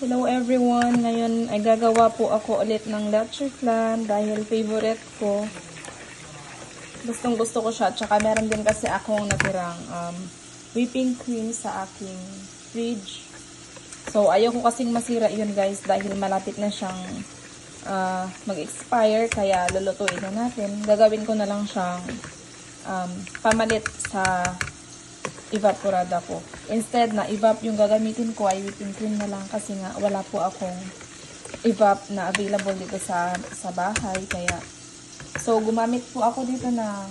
Hello everyone! Ngayon ay gagawa po ako ulit ng leche flan dahil favorite ko. Gustong gusto ko siya. Tsaka meron din kasi akong natirang whipping cream sa aking fridge. So ayoko kasing masira yun guys dahil malapit na siyang mag-expire. Kaya lulutuin na natin. Gagawin ko na lang siyang pamalit sa evaporada ko. Instead na evap yung gagamitin ko ay whipping cream na lang kasi nga wala po akong evap na available dito sa bahay. Kaya so gumamit po ako dito ng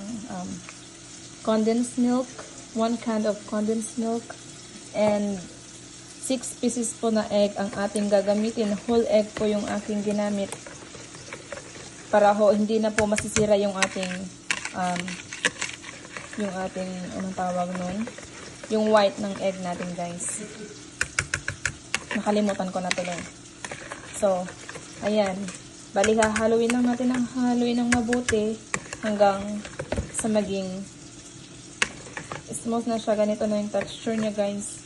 condensed milk, 1 can of condensed milk, and 6 pieces po na egg ang ating gagamitin. Whole egg po yung aking ginamit para ho hindi na po masisira yung ating anong tawag nun? Yung white ng egg natin guys. Nakalimutan ko na tuloy. So, ayan. Bali, hahaluin lang natin ng mabuti hanggang sa maging smooth na siya. Ganito na yung texture niya guys.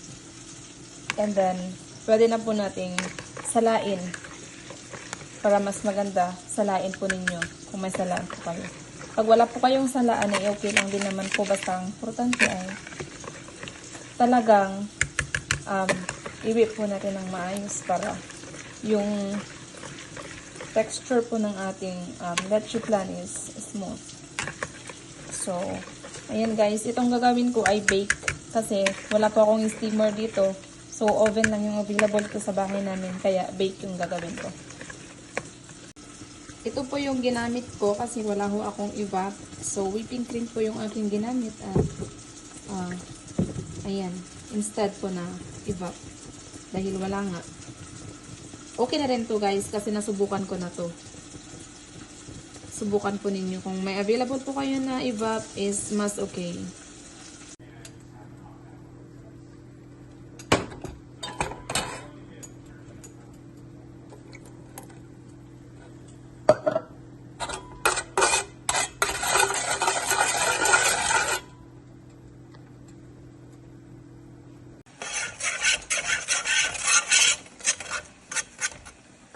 And then, pwede na po nating salain. Para mas maganda, salain po ninyo kung may salaan po kayo. Pag wala po kayong salaan, ay okay lang din naman po. Basta ang importante ay talagang i-whip po natin ng maayos para yung texture po ng ating leche flan is smooth. So, ayan guys, itong gagawin ko ay bake kasi wala po akong steamer dito. So, oven lang yung available ko sa bahay namin, kaya bake yung gagawin ko. Ito po yung ginamit ko kasi wala ho akong evap. So, whipping cream po yung aking ginamit at ayan, instead po na evap. Dahil wala nga. Okay na rin to guys kasi nasubukan ko na to. Subukan po ninyo. Kung may available po kayo na evap is mas okay.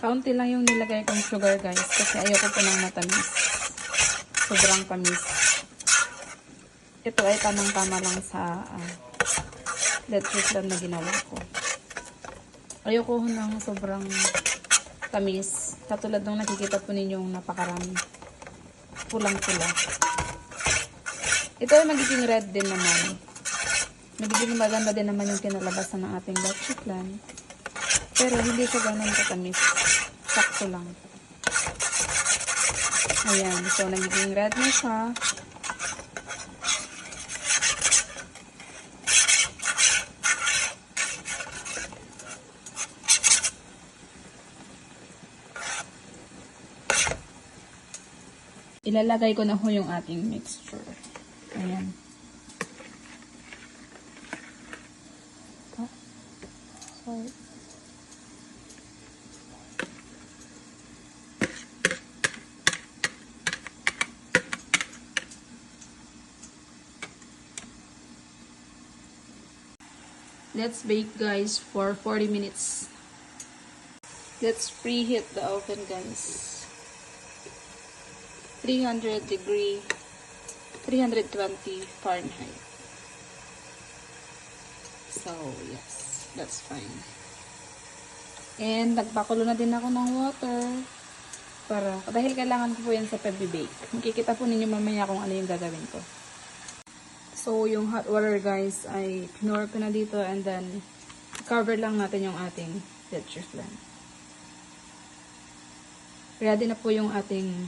Kaunti lang yung nilagay kong sugar guys kasi ayoko po ng matamis. Sobrang tamis. Ito ay tamang-tama lang sa leche flan na ginawa ko. Ayoko ng sobrang tamis. Katulad ng nakikita po ninyong napakarami. Pulang-pula. Ito ay magiging red din naman. Magiging maganda din naman yung kinalabasan ng ating leche flan. Pero hindi siya ganun katamis. Sakto lang. Ayan. So, nagiging red na siya. Ilalagay ko na ho yung ating mixture. Ayan. Sorry. Let's bake guys for 40 minutes. Let's preheat the oven guys. 320 Fahrenheit. So, yes. That's fine. And nagpakulo na din ako ng water. Dahil kailangan ko po yan sa pag-bake. Makikita po ninyo mamaya kung ano yung gagawin ko. So, yung hot water guys ay pinor ko na dito and then cover lang natin yung ating leche flan. Ready na po yung ating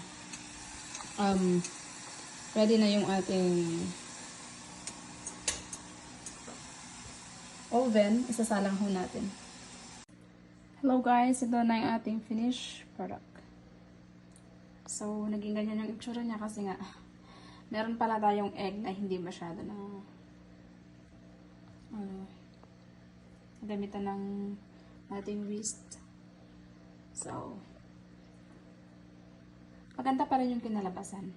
oven. Isasalang ho natin. Hello guys, ito na yung ating finished product. So, naging ganyan yung itsura niya kasi nga meron pala tayong egg na hindi masyado na gamitan ng ating whisk. So, maganda pa rin yung kinalabasan.